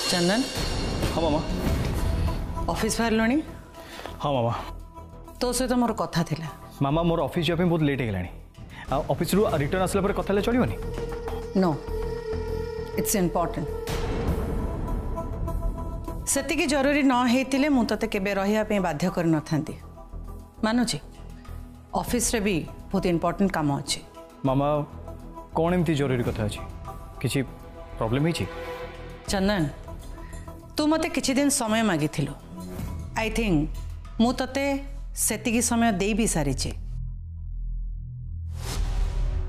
चंदन। हाँ मामा। ऑफिस बाहर लणी? हाँ मामा। तो सहित मोर कथा थिला। मामा मोर ऑफिस जाबे बहुत लेट हेलानी। ऑफिस रु रिटर्न आसला पर कथा ले चलियोनी? No, it's important. सेतिकी जरूरी न हेतिले मु तते केबे रहिया पे बाध्य कर न थांती। मानुची ऑफिस रे भी बहुत इम्पोर्टेंट काम अछि। मामा कौन एमती जरूरी कथा अछि? किछि प्रॉब्लम है छी? चंदन, तू मते किछि दिन समय मागी थिलो। आई थिंक मु तते सेतिकी समय देई भी सारी छी।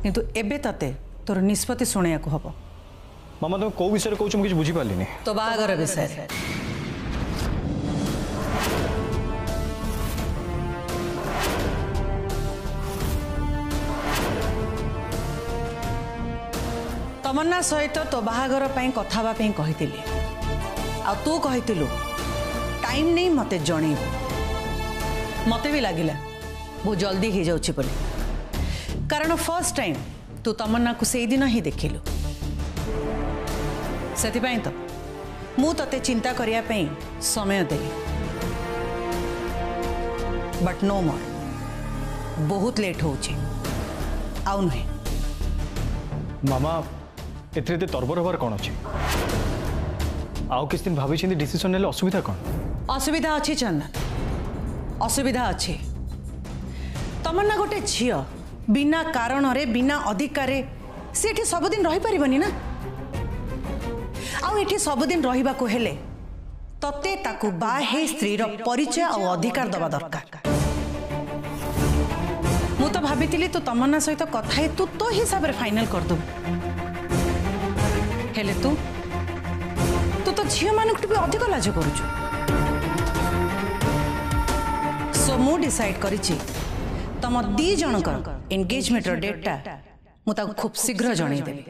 किंतु एबे तते तोर निष्पत्ति सुनिया को हबो। मामा तुम को विषय कहू मुझे बुझी पारलिनी। तो बाहागर विषय तमन्ना सहित तो बाहागर पई कथाबा पई कहितिली। आ तू कहितिलु टाइम नहीं मते जणी। मते भी लागिला बहुत जल्दी ही जाउची बोली। कारण फर्स्ट टाइम तू तमन्ना को सेई दिन ही देखिलु। सेति पई तो मु तते चिंता करिया पई समय देली। बट नो मोर, बहुत लेट होउची। आउ नहीं मामा एथरे तरबर हबार कौन अच्छे? आउ किस दिन भाभी डिसीजन नेले असुविधा कौन? असुविधा अच्छी चंदन, असुविधा अच्छी। तमन्ना गोटे झियो बिना कारण रे बिना अधिकार से सबुदिन रही पारिबनी ना। आउ एठी सबुदिन रहिबा को हेले तते ताकू बाहे स्त्री रो परिचय और अधिकार दबा दरकार। मु तो भाबितिली तू तमन्ना सहित कथा तू तो हिसाब रे फाइनल कर दो। हेले तू तो झियो मानक भी अधिक लाज करूछु। सो मु डिसाइड करिछि तम दी जनकर एंगेजमेंट रो डेटटा मु ताको खूब शीघ्र जणाई देबी।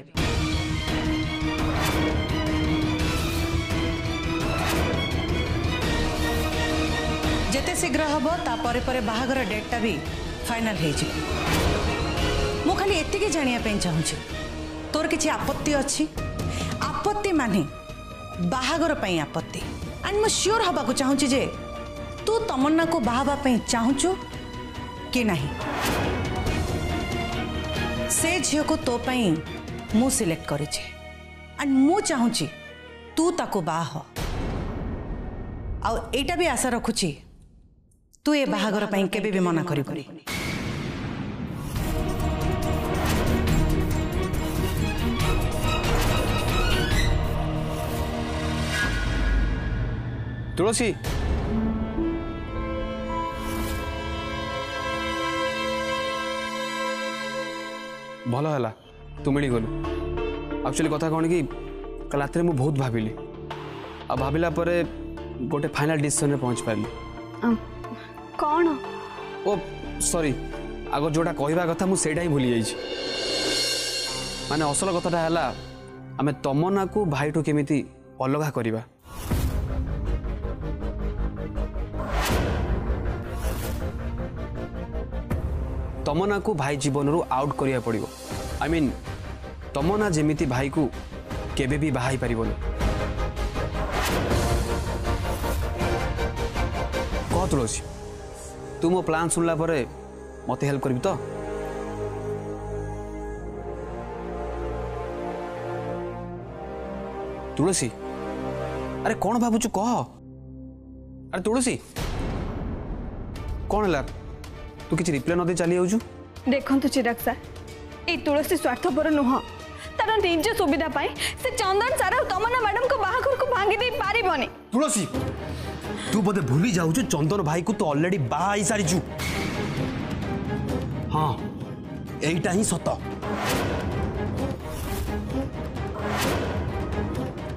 जेते शीघ्र हबो ता परे परे बाहागर डेटटा भी फाइनल हे जे। मु खाली एतिके जानिया पे चाहूछि तोर किछि आपत्ति अछि? आपत्ति माने बाहागर पई आपत्ति। एंड मु श्योर हबा को चाहूछि जे तू तमन्ना को बाहाबा पई चाहूछु कि नहीं। से झियो को तो पई मु सिलेक्ट करिछि। एंड मु चाहूछि तू ताको बाह। आ एटा भी आशा रखुछि तू ए बाहागर पई केबे भी मना करिबनी। तुलसी भल है तू मिल गलु। एक्चुअली कथा कौन कि कल रात मुझे बहुत भाविली आ भाविला परे गोटे फाइनल डिसीजन में पहुंच पारि। कौन? ओ सॉरी, आग जोटा कहवा कथा मुझे ही भूली जाइए। माने असल कथाटा है आमे तमन्ना को भाई ठू केमिति अलग करवा। तमन्ना को भाई जीवन रू आउट करिया पड़िबो। आई मीन तमन्ना जेमिति भाई को केबे भी बाहाई पारिबोनी। कह तुलसी तू मो प्लान सुनला परे मते हेल्प करबी तो? तुलसी अरे कौन भावुचु कह। अरे तुलसी कौन है? तू किसी रिप्लाई न दे चली आउछु? देखंतु चिराग सर, ए तुलसी स्वार्थपर नुह। तार निज सुविधा पाई से चंदन सारा तमन्ना मैडम को बाहाघर को भांगी दे पारिबनी। तुलसी तू बोधे भूली जाउछु चंदन भाई को तो ऑलरेडी बाहा ही सारी छु। हाँ एटा ही सत।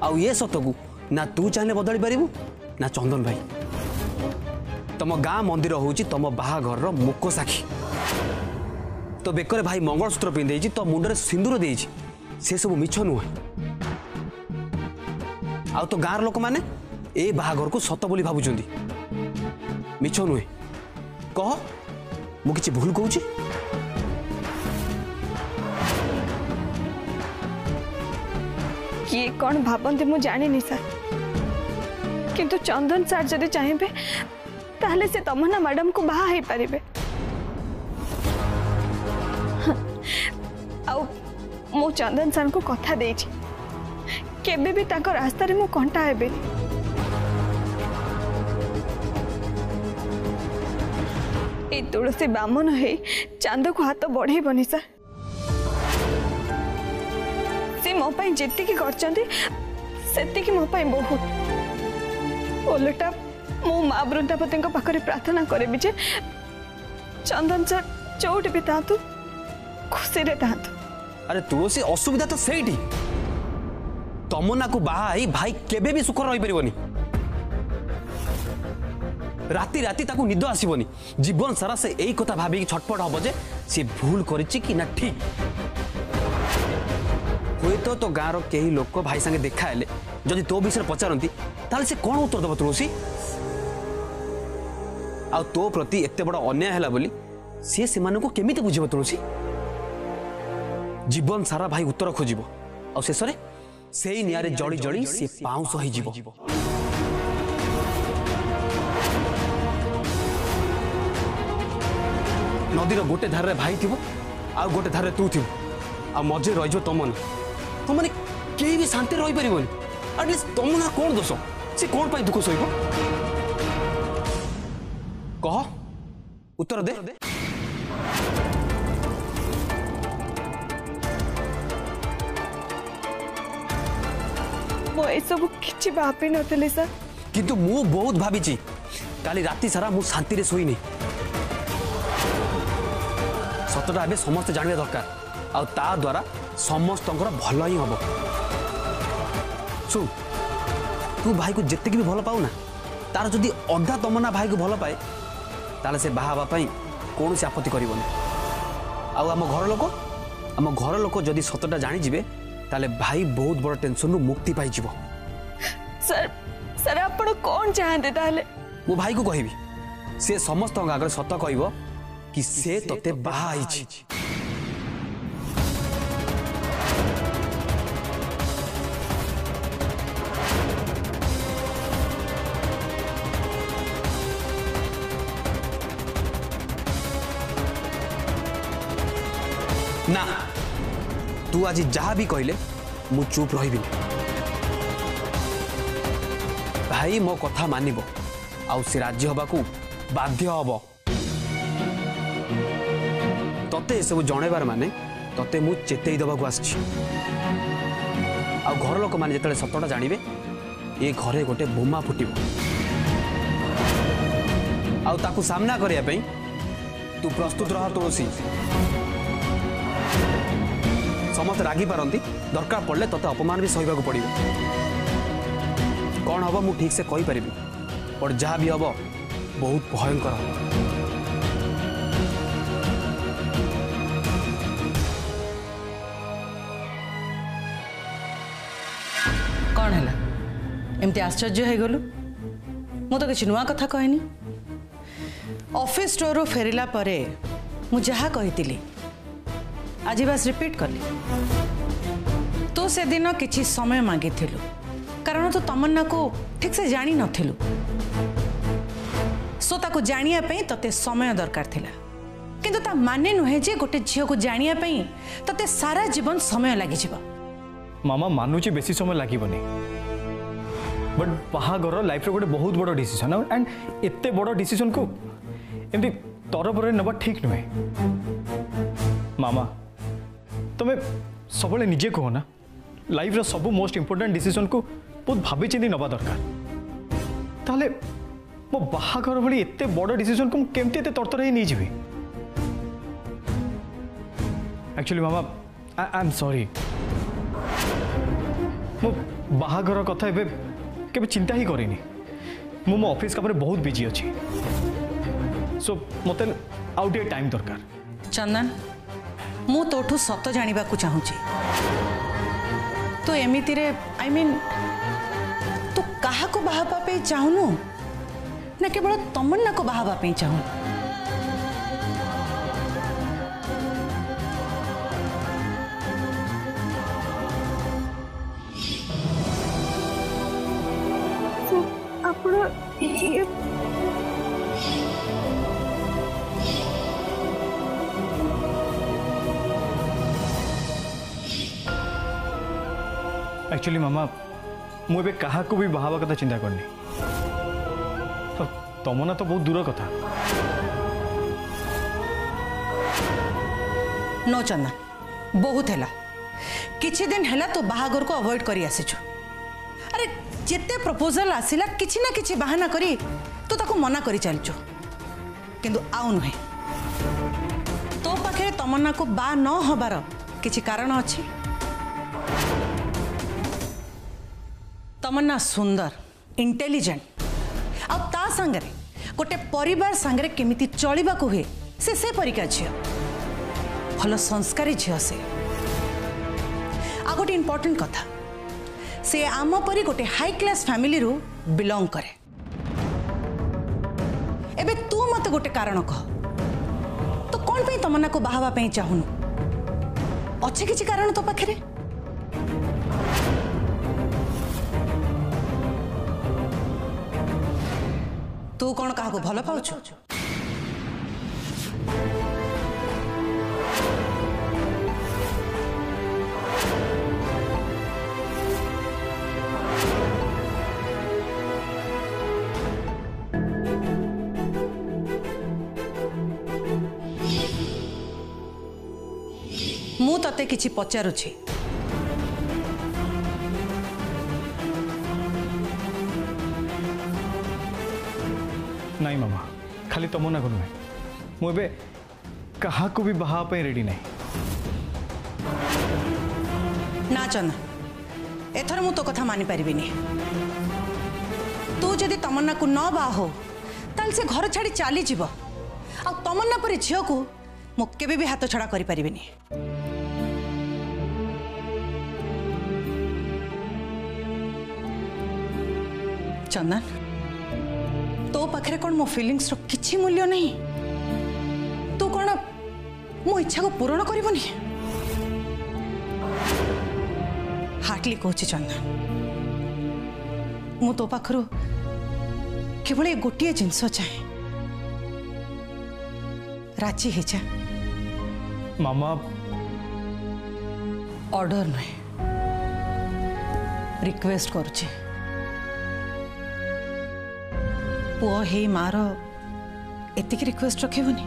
आउ ये सत को ना तू चाहे बदली पारिबु ना चंदन भाई। तम गाँ मंदिर हूँ तम बाहाघर मुक साक्षी। तो बेकर भाई मंगलसूत्र पिंधे तो मुंडे सिंदूर दे से सब मिछ नुहे। आ तो गाँव लोक मैंने ए बाहाघर को सत बोली भावुं मिछ नुहे। कह मु किछि भूल कहूँ? किए कौन भावती मु जानी सर। किंतु चंदन सर जदि चाहिए ताहले से तमन्ना मैडम को बाहा ही पारिबे। आउ मो चंदन सर को कथा देछि केबे भी ताको रास्ता रे मो कंटा हेबे। ए तुलसी बामन है चांद को हाथ बढ़े बनी सर से मो पाई जेतिकी करचंती सेतिकी मो पाई बहुत ओलटा मो माँ वृंदावती पाखरे प्रार्थना करे भी जे चंदन सर चौट भी तातु खुशी रे तातु। अरे तुलसी असुविधा तो सेठी तमन्ना को बाहा भाई केबे भी सुख रही परिबनी राति राति ताकू निद आसबनी जीवन सारा से यही कथा भाभी छटपट हम जे सी भूल करिछि कि ना ठीक हुए तो गाँव कई लोक भाई संगे देखा हेले जदि तो विषय पचारती ताले से कौन उत्तर दब तुलसी आ तो प्रति एते बड़ अन्याय हैला बोली सी से केमिति बुझिबो तुलसी जीवन सारा भाई उत्तर खोजिबो आ शेष रे सेई नियारे जड़ी जड़ी से पाउंस होई जीवो। नदीर गोटे धारे भाई थी आ गोटे धारे तू थी आ मझे रही तमन्ना तुमने कहीं भी शांति रही पारन एटलिस्ट तमन्ना कौन दोष से कौन पाई दुख सह कह उत्तर दे। मो ए सब किछि भाबी नथले सर किंतु मु बहुत भाभी काली राति सारा मु शांति रे सोई नहीं सतटा ए समस्त जानवा दरकार आ ता द्वारा समस्त भल ही हम सुन तू भाई को जितकी भी भल पाऊ ना तार जदि अधा तमन्ना भाई को भल पाए ताले से बाहा कौन से आपत्ति करबनी आम घर लोक जदि सतटा जानीजे ताले भाई बहुत बड़ टेंशन रु मुक्ति पाई जीवो। सर सर आपण कौन चाहते ताले मो भाई को कहबी से समस्त आगे सत कहब कि से तते बाहा आइछि। ना तू आज जहाँ भी कहले मु चुप रही भाई मो कथा मानिबो आउ से राज्य हवा को बाध्य हब तते सब जनइबार माने तते मु चेतई दबा को आछि आ घर लोक माने जतले सतटा जानिबे ए घरे गोटे बोमा फुटिबो आउ ताकू सामना करिया पई तू प्रस्तुत रह तुलसी समस्त रागी पारती दरकार पड़े तते अपमान भी सहवाक पड़ो कौन हम मु ठीक से कही पारि और जहाँ भी हम बहुत भयंकर हम। कौन है एमती आश्चर्य हो गलु मु तो किसी नुआ कथा कहनी ऑफिस स्टोर फेरिला परे मु जहा कही आज बस रिपीट कली तू से दिन किछि समय मांगी थिलु कारण तो तमन्ना को ठीक से जानी नथिलु सो ताको जानिया पई तते समय दरकार थिला किंतु ता माने नुहे जे गोटे झियो को जानिया पई तते सारा जीवन समय लागि जिवो। मामा मानुची बेसी समय लागिबनी बट बाहागर लाइफ रे गोटे बहुत बड़ डिसीजन एंड एते बड़ डिसीजन को एमती तरफ नवा ठीक नुहे। मामा तुम्हें सब निजे कह ना लाइफ रो सब मोस्ट इंपोर्टेंट डिसीजन को बहुत भाभी चिंती नवा दरकार ताले मो बाहागर भली एते बड़ डिसीजन को केमती एते तरतर ही नहीं जीवी। Actually mama I am sorry मो बाहागर कथा एबे केबे चिंता ही करिनी मो मो ऑफिस का बहुत बिजी अच्छी सो मते आउट टाइम दरकार। चंदन मु तोठू सत जानिबा को चाहूची तो एमिति रे आई मीन तू कहा को बाहाबा पे चाहनु ना केवल तमन्ना को बाहाबा पे चाहनु। ये एक्चुअली मामा मुझे क्या भी बाहर कथा चिंता करनी तुम ना तो बहुत दूर कथा नो चंदन बहुत है किछि दिन है तो बाहागर को अवॉइड करी आसीचु अरे जिते प्रपोजल आसिला किछि ना किछि बहाना करी तो ताको मना करी चलचु किंतु आउ नुहे तो पाखे तमन्ना को बा न हबार किछि कारण अछि तमन्ना सुंदर इंटेलिजेंट आ ता संगरे गोटे परिवार संगरे केमिति चलिबा को हुए से परिका झियो भल संस्कारी झियो से आ गोटे इंपोर्टेंट कथा से आम परी गोटे हाई क्लास फैमिली रू बिलोंग करे एबे तू मत गोटे कारण कह तो कौन पे तमन्ना को बाहावा पे चाहूनु अच्छे किछि कारण तो पाखरे तू कौन कहा भल पाउछु मु तते किछि पचारुछि नहीं मामा खाली तमन्ना को नुहे मुझे क्या भी बाहा पे रेडी नहीं ना चंदा एथर मु तो कथा मानि परिबिनी तू जदि तमन्ना को न बाह हो ताल से घर छाड़ी चली जीव आ तमन्ना पर झील को मु केबे भी हाथ छड़ा करि परिबिनी चंदन तो पाखे कौन मो फीलिंग्स रो किछि मूल्य नहीं तू कौन मो इच्छा को पूरण करबनी हार्टली कहूँ चंदन मु तो पाखरु केवल गोटे जिनस चाहे राजी है जा मामा ऑर्डर नुहे रिक्वेस्ट करुचे पुओ हे मार एतिक रिक्वेस्ट रखेबनी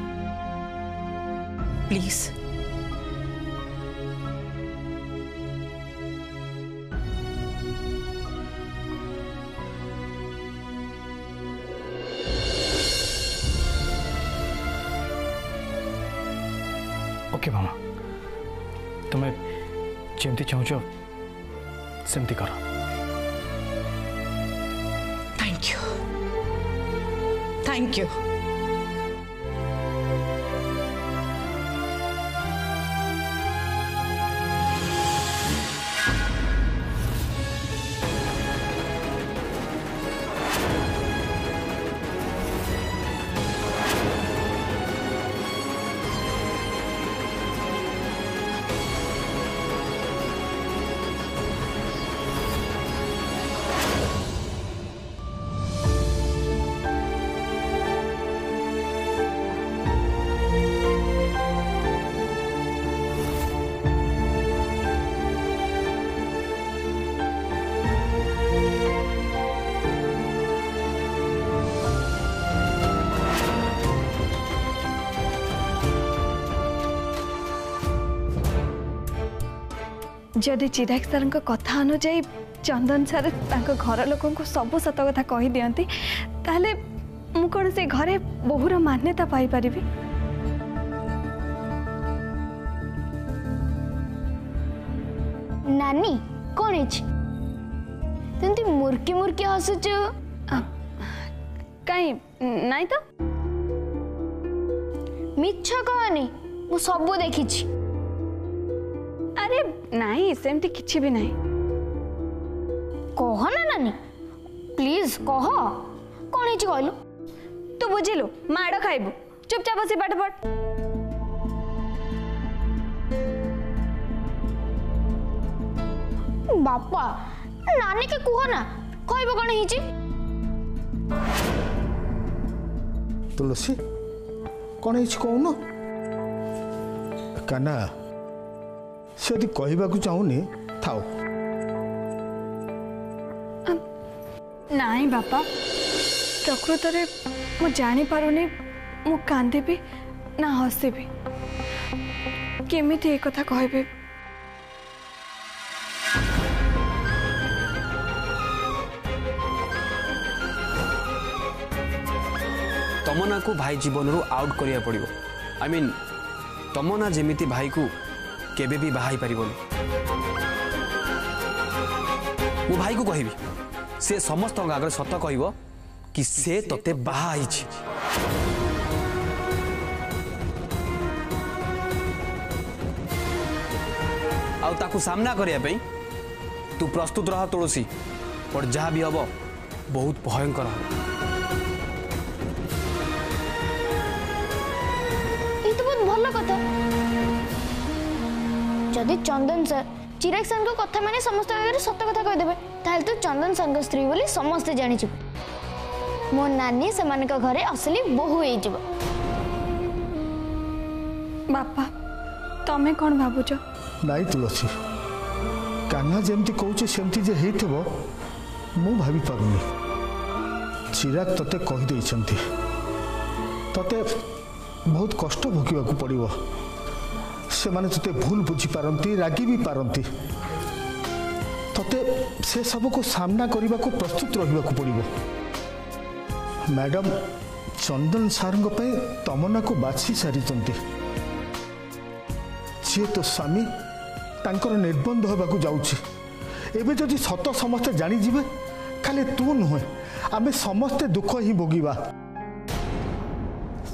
प्लीज ओके मामा तुम्हें जमती चाहूच सेमती कर थैंक यू थैंक यू जदि चिराग सर कथा अनुजाई चंदन सर घर लोक सब सत कथा कही दियंती ताले मु कौन से घरे बहुर मान्यता पाई परिबी नानी कौन है तुमती मुर्की मुर्की हसुच कहीं नहीं तो मिछ कहनी मु सब देखी अरे नहीं सेमती किछि भी नहीं कह ना नानी प्लीज कह कौन है कहलु तू बुझिलु माड़ खाइबु चुपचाप बसी पाठ पढ़ बापा नानी के कह ना कहब कौन है तुलसी कौन है कौन काना से यदि कहवाक चाहूनी थाओ नाई बापा प्रकृत रे मु जानी पारुनी मु कांदेबी ना हसेबी केमिति एक कथा कहबे तमन्ना को भाई जीवन रू आउट करिया पड़िबो आई मीन तमन्ना जेमिति भाई को केबे भी बाहाई परिबोनी मु भाई को कहबी से समस्त आगे सत कहब कि से तते बाहाई छी आउ ताकू सामना करिया पई तू प्रस्तुत रह तुलसी और जहाँ भी हम बहुत भयंकर हम ये तो बहुत भल कथा जदि चंदन सर चिराग सर को कथा माने समस्त आगे सत कथा कहीदेवे ताहले तो चंदन सर स्त्री बोली समस्ते जानी मो नानी से घरे असली बहु हो बापा तमें कौन भावुच नाई तुलसी कान्हा जमती कहूचे सेमती जे हेइथबो मु भाभी पारुनी चिराग तते कहि देइछंती तते बहुत कष्ट भोगिबाकू पड़िबो से माने तते भूल बुझी पारंती रागी भी पारंती तते से सब को सामना करने को प्रस्तुत रहिबाकू पड़िबो मैडम चंदन सारंग पे तमन्ना को बाछी सारिचंती सी तो स्वामी तांकर निर्बंध होबाकू जाउछि एबे जदि सत समस्ते जानी जिवे खाली तू नुहे आमे समस्ते दुख ही भोगिबा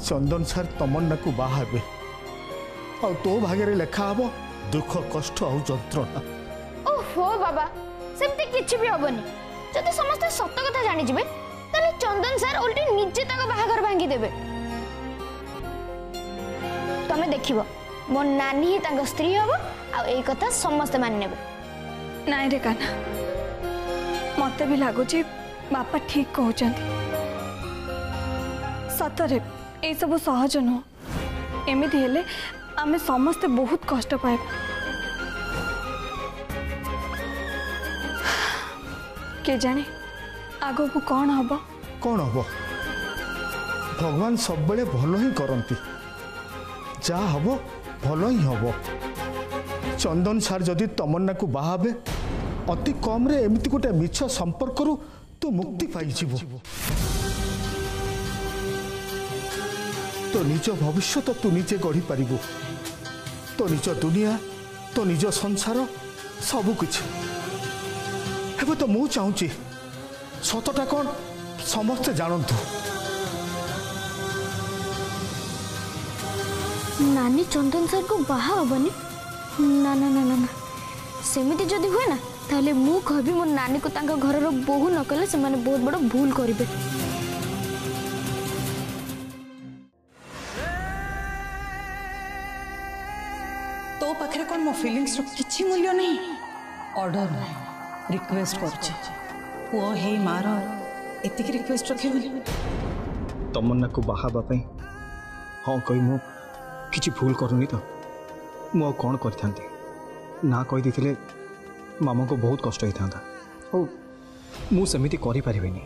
चंदन सर तमन्ना को बाहाबे और तो भाग्य लेखा हबो दुख कष्ट और जंत्रणा ओहो बाबा सेमती किछि भी होबनी जदि समस्त सत कथा जानि जिवे तने चंदन सर उल्टी निजे तक बाहागर भांगी देबे तमे देखिबो मो नानी ही तांग स्त्री हबो आ एई कथा समस्त मान नेबे नाई रे कान्हा मते भी लागुची बापा ठीक कहउचंती सतरे ए सब सहज नुह एमिति हेले आमे समस्ते बहुत कष्ट पाए के जाने आगो को कौन हबो भगवान सब बेले भलो ही करंती जा हबो भलो ही हबो चंदन सार जदि तमन्ना को बाहाबे अति कम रे एमिति गोटे मिछ संपर्क रु तू मुक्ति पाई जीवो तो निज भविष्य तो तू निजे गढ़ी पारिबु तो निज दुनिया तो निज संसार सबु किछ हेबे तो मु चाहूची सतटा कौन समस्ते जानतु नानी चंदन सर को बाहा हबनी ना ना ना ना ना सेमिति जदि हुए ना ताले मु कहबी मो नानी को तांका घरर बहु न कले से माने बहुत बड़ भूल करिवे तो पाखरे कौन मो फीलिंग्स रो किछि मूल्य नहीं ऑर्डर नहीं रिक्वेस्ट करछि पुओ हे मार एतिक रिक्वेस्ट रखे बोली तमन्ना को बाहाबा पई हाँ कही मु किछि भूल करूनी तो मु कौन करथांती ना कहि दिथिले मामा को बहुत कष्ट होई थांता ओ मु समिति करि परिबेनी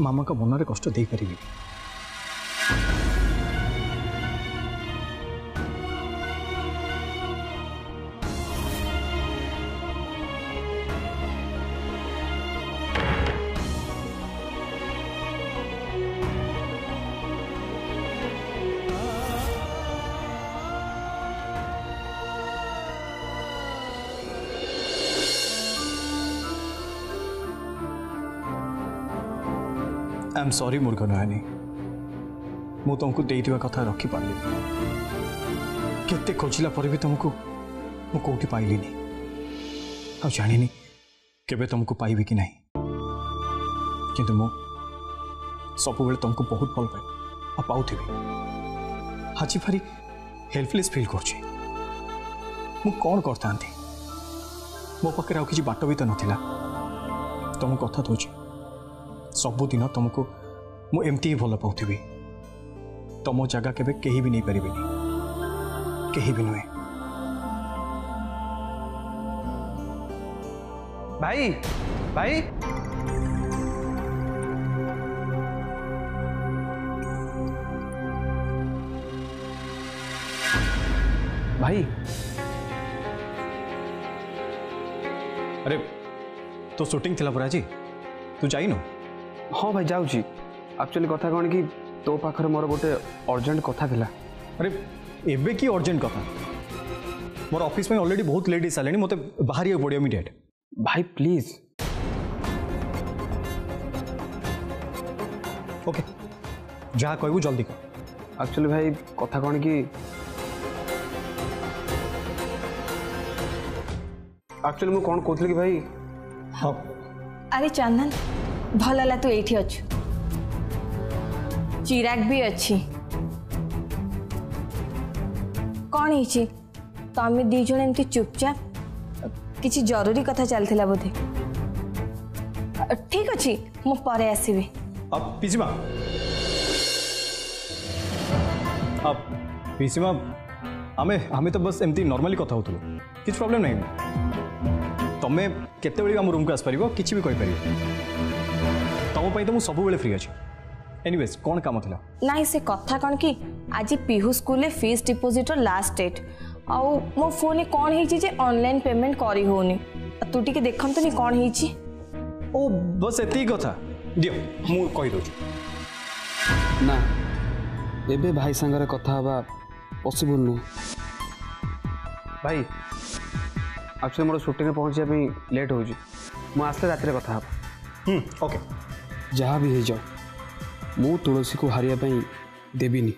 मामा का मन रे कष्ट देई परिबेनी आई एम सॉरी मूर्ख नयनी मु तुमको देइथिबा कथा रखी पारली केते खोजिला पर भी तुमको मु कोठी पाइलिनी आ जानिनी केबे तुमको पाइबी कि नहीं किंतु मु सब बेले तुमको बहुत भल पाए आ पाउथिबी आज भारी हेल्पलेस फील करछि मु कौन करथांती मो पाखे आ किछि बाट भी तो नथिला तुम कथा दोछि सबुदिन तुमको मु एमती ही भल पाउथि तुम जगह केबे केही भी नहीं पारिबेनी केही भी नुहे। भाई भाई भाई अरे तो शूटिंग थिला परा जी तू जाइनु? हाँ भाई जाऊँगी। एक्चुअली कथा कौन कि तो पाखर मोर गोटे अर्जेंट कथा थिला। अरे एबे की अर्जेंट कथा? मोर ऑफिस में ऑलरेडी बहुत लेट हो सारे मत बाहर पड़ो इमिडिएट। भाई प्लीज। ओके जहाँ कहबू जल्दी कह। एक्चुअली भाई कथा कौन कि एक्चुअली मु कौन कहती कि भाई हाँ अरे चंदन भल है तू एठी अच्छु चिराग भी अच्छी कौन है तो आम दी जन एमती चुपचाप किसी जरूरी कथा चलता बोधे ठीक अच्छे मु परे आसबि। अब पिसीमा आमे आमे तो बस एमती नॉर्मली कथा होतलो किछ प्रॉब्लम नहीं। तमे केते बेली हम रूम को आस परिबो किछि भी कहि परिबो तम पई तो मु सब बेले फ्री अछि। एनीवेज कोन काम थिला? नाइ से कथा कौन कि आज Pihu school fees deposit last date आउ मो फोन कौन है ऑनलाइन पेमेंट करी होनी तू टी देखतनी कौन है। ओ बस एती कथा दियो मु कहि दो ना एबे भाई संगरे कथा हवा पॉसिबल नु। भाई एक्चुअली मोर शूटिंग में पहुंचे लेट हो मु आसले रात कथा हवा। ओके जहाँ भी हो जाओ मु तुलसी को हारिया देवीनी।